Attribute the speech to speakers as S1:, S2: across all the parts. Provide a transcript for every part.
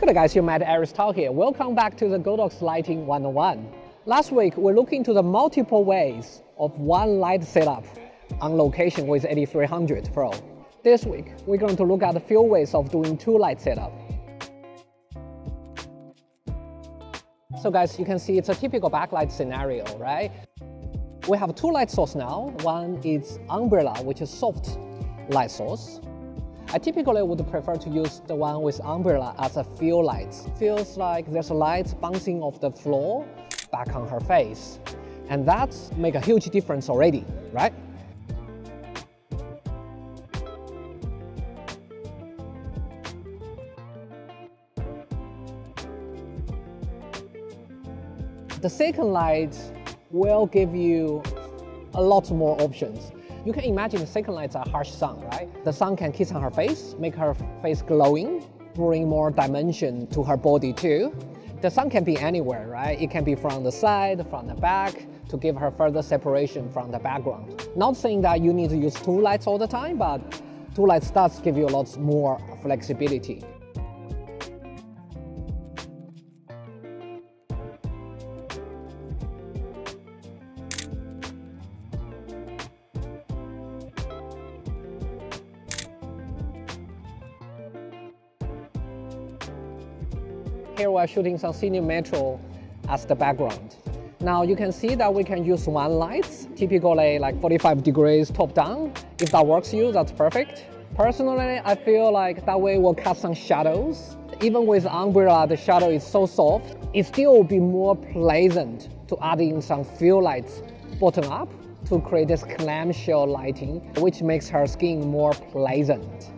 S1: Good guys, you met Aristotle here. Welcome back to the GODOX Lighting 101. Last week, we looked into the multiple ways of one light setup on location with AD300 Pro. This week, we're going to look at a few ways of doing two light setup. So guys, you can see it's a typical backlight scenario, right? We have two light sources now. One is umbrella, which is soft light source. I typically would prefer to use the one with umbrella as a fill light. Feels like there's a light bouncing off the floor back on her face. And that makes a huge difference already, right? The second light will give you a lot more options. You can imagine the second lights are harsh sun, right? The sun can kiss on her face, make her face glowing, bring more dimension to her body too. The sun can be anywhere, right? It can be from the side, from the back, to give her further separation from the background. Not saying that you need to use two lights all the time, but two lights does give you a lot more flexibility. Here we're shooting some cine metro as the background. Now you can see that we can use one light, typically like 45 degrees top down. If that works for you, that's perfect. Personally, I feel like that way we'll cast some shadows. Even with umbrella, the shadow is so soft, it still will be more pleasant to add in some fill lights bottom up to create this clamshell lighting, which makes her skin more pleasant.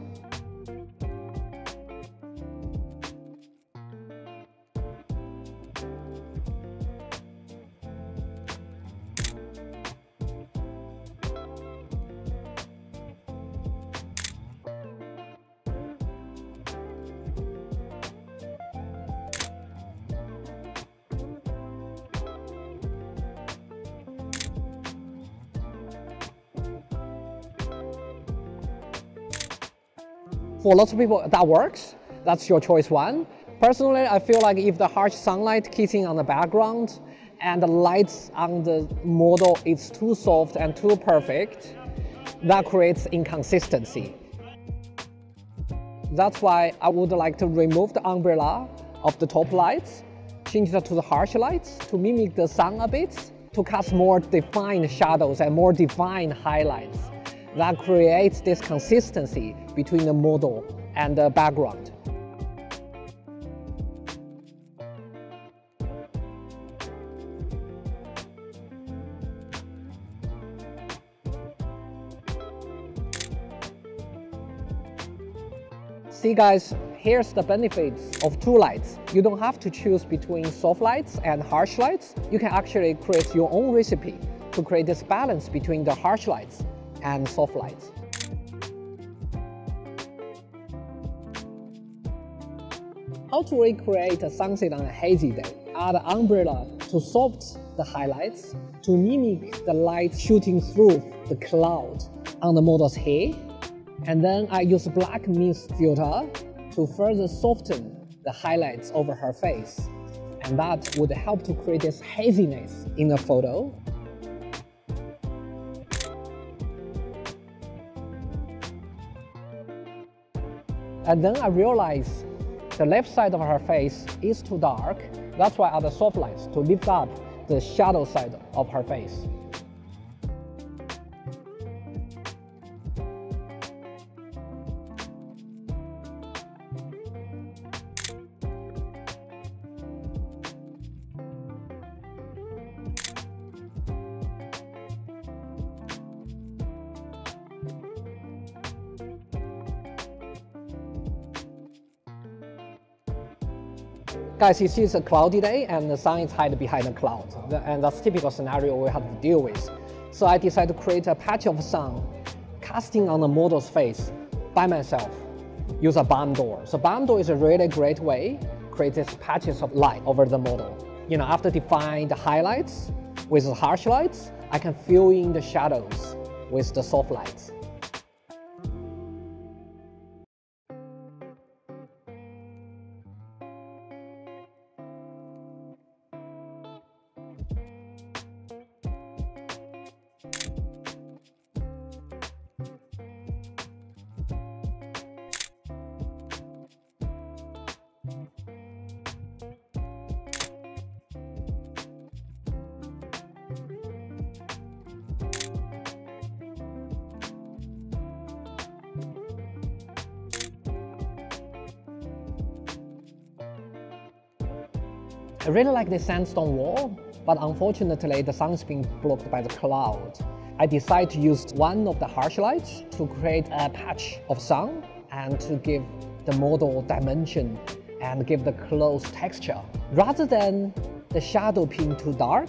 S1: For lots of people, that works. That's your choice one. Personally, I feel like if the harsh sunlight kissing on the background and the lights on the model is too soft and too perfect, that creates inconsistency. That's why I would like to remove the umbrella of the top lights, change that to the harsh lights to mimic the sun a bit, to cast more defined shadows and more defined highlights. That creates this consistency between the model and the background. See guys, here's the benefits of two lights. You don't have to choose between soft lights and harsh lights. You can actually create your own recipe to create this balance between the harsh lights and soft lights. How to recreate a sunset on a hazy day? Add umbrella to soft the highlights to mimic the light shooting through the cloud on the model's hair. And then I use black mist filter to further soften the highlights over her face. And that would help to create this haziness in the photo. And then I realized the left side of her face is too dark. That's why I add soft lights to lift up the shadow side of her face. Guys, you see it's a cloudy day and the sun is hiding behind the cloud. And that's a typical scenario we have to deal with. So I decided to create a patch of sun casting on the model's face by myself. Use a barn door. So barn door is a really great way to create these patches of light over the model. You know, after defining the highlights with the harsh lights, I can fill in the shadows with the soft lights. I really like the sandstone wall, but unfortunately the sun's been blocked by the cloud. I decided to use one of the harsh lights to create a patch of sun and to give the model dimension and give the clothes texture. Rather than the shadow being too dark,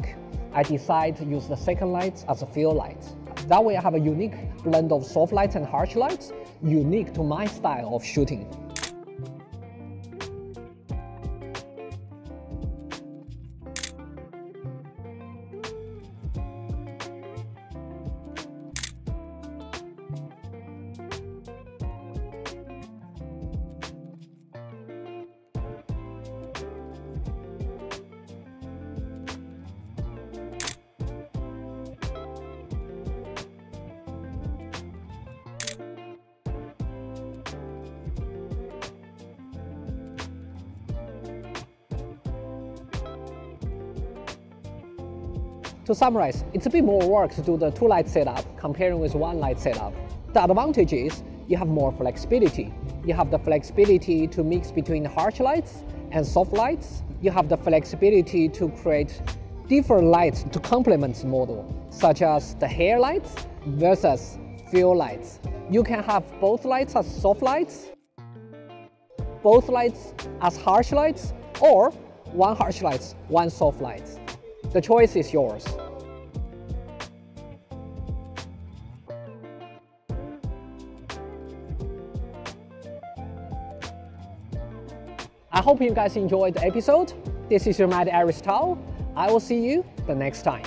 S1: I decided to use the second light as a fill light. That way I have a unique blend of soft lights and harsh lights, unique to my style of shooting. To summarize, it's a bit more work to do the two light setup comparing with one light setup. The advantage is you have more flexibility. You have the flexibility to mix between harsh lights and soft lights. You have the flexibility to create different lights to complement the model, such as the hair lights versus fill lights. You can have both lights as soft lights, both lights as harsh lights, or one harsh light, one soft light. The choice is yours. I hope you guys enjoyed the episode. This is your Mad Aris Tao. I will see you the next time.